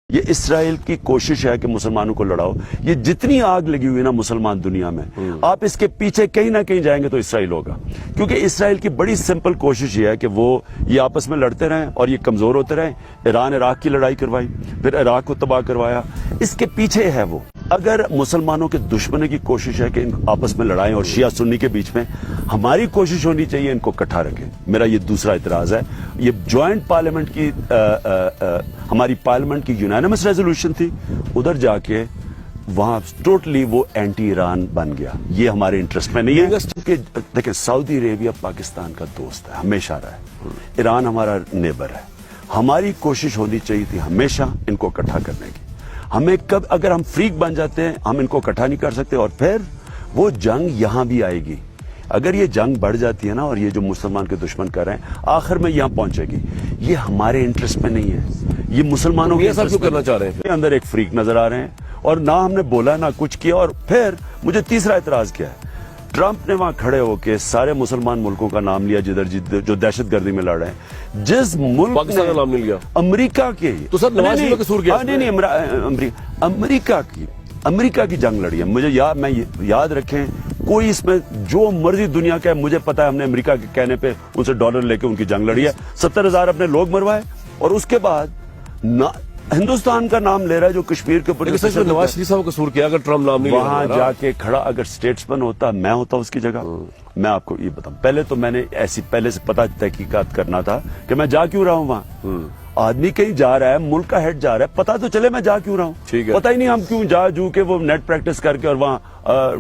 یہ اسرائیل کی کوشش ہے کہ مسلمانوں کو لڑاؤ. یہ جتنی آگ لگی ہوئی نا مسلمان دنیا میں, آپ اس کے پیچھے کہیں نہ کہیں جائیں گے تو اسرائیل ہوگا. کیونکہ اسرائیل کی بڑی سمپل کوشش یہ ہے کہ وہ یہ آپس میں لڑتے رہیں اور یہ کمزور ہوتے رہیں. ایران عراق کی لڑائی کروائی, پھر عراق کو تباہ کروایا. اس کے پیچھے ہے وہ. اگر مسلمانوں کے دشمنی کی کوشش ہے کہ ان آپس میں لڑائیں اور شیعہ سنی کے بیچ میں, ہماری کوشش ہونی چاہیے ان کو اکٹھا رکھیں. میرا یہ دوسرا اعتراض ہے. یہ جوائنٹ پارلیمنٹ کی ہماری پارلیمنٹ کی یونانیمس ریزولوشن تھی, ادھر جا کے وہاں ٹوٹلی وہ اینٹی ایران بن گیا. یہ ہمارے انٹرسٹ میں نہیں ہے. کہ دیکھیں سعودی عربیہ پاکستان کا دوست ہے, ہمیشہ رہا ہے. ایران ہمارا نیبر ہے. ہماری کوشش ہونی چاہیے تھی ہمیشہ ان کو اکٹھا کرنے کی. ہمیں کب اگر ہم فریق بن جاتے ہیں ہم ان کو اکٹھا نہیں کر سکتے, اور پھر وہ جنگ یہاں بھی آئے گی. اگر یہ جنگ بڑھ جاتی ہے نا, اور یہ جو مسلمان کے دشمن کر رہے ہیں آخر میں یہاں پہنچے گی. یہ ہمارے انٹرسٹ میں نہیں ہے, یہ مسلمانوں کے کیوں کرنا چاہ رہے ہیں. اندر ایک فریق نظر آ رہے ہیں, اور نہ ہم نے بولا نہ کچھ کیا. اور پھر مجھے تیسرا اعتراض کیا ہے, ٹرمپ نے وہاں کھڑے ہو کے سارے مسلمان ملکوں کا نام لیا جدھر جو دہشت گردی میں لڑ رہے ہیں. جس ملک پاکستان کا نام نہیں لیا, امریکہ کے, تو سر نواز شریف کا قصور کیا؟ نہیں, امریکہ کی جنگ لڑی ہے. مجھے میں یاد رکھیں, کوئی اس میں جو مرضی دنیا کا ہے, مجھے پتا ہے ہم نے امریکہ کے کہنے پہ ان سے ڈالر لے کے ان کی جنگ لڑی ہے. 70,000 اپنے لوگ مروائے, اور اس کے بعد ہندوستان کا نام لے رہا ہے جو کشمیر کے اوپر. نواز شریف صاحب کا قصور کیا اگر ٹرمپ نام نہیں وہاں جا کے کھڑا. اگر اسٹیٹسمین ہوتا, میں ہوتا اس کی جگہ, میں آپ کو یہ بتاؤں. پہلے تو میں نے ایسی پہلے سے پتہ تحقیقات کرنا تھا کہ میں جا کیوں رہا ہوں وہاں. آدمی کہیں جا رہا ہے, ملک کا ہیڈ جا رہا ہے, پتا تو چلے میں جا کیوں رہا ہوں. پتا ہی نہیں ہم کیوں جا جو کہ وہ نیٹ پریکٹس کر کے اور وہاں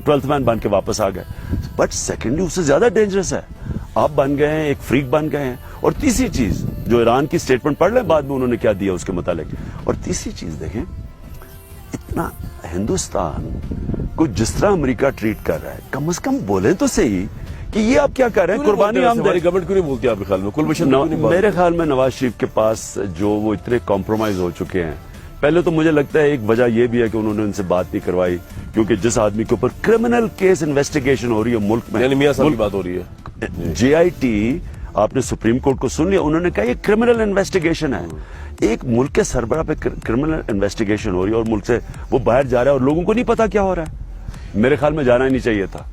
12th مین بن کے واپس آ گئے. بٹ سیکنڈلی اس سے زیادہ ڈینجرس ہے, آپ بن گئے ہیں, ایک فریق بن گئے ہیں. اور تیسری چیز جو ایران کی سٹیٹمنٹ پڑھ لیں بعد میں انہوں نے کیا دیا اس کے متعلق. اور تیسری چیز دیکھیں, اتنا ہندوستان کو جس طرح امریکہ ٹریٹ کر رہا ہے, کم از کم بولیں تو صحیح کہ یہ آپ کیا کر رہے ہیں. قربانی ہم گورنمنٹ کیوں نہیں بولتی آپ کے خیال میں؟ میرے خیال میں نواز شریف کے پاس جو وہ اتنے کمپرومائز ہو چکے ہیں. پہلے تو مجھے لگتا ہے ایک وجہ یہ بھی ہے کہ انہوں نے ان سے بات نہیں کروائی, کیونکہ جس آدمی کے اوپر کرمنل کیس انویسٹیگیشن ہو رہی ہے ملک میں, یعنی میاں صاحب کی بات ہو رہی ہے. JIT آپ نے سپریم کورٹ کو سن لیا, انہوں نے کہا یہ کرمنل انویسٹیگیشن ہے. ایک ملک کے سربراہ پہ کرمنل انویسٹیگیشن ہو رہی ہے اور ملک سے وہ باہر جا رہا ہے اور لوگوں کو نہیں پتا کیا ہو رہا ہے. میرے خیال میں جانا ہی نہیں چاہیے تھا.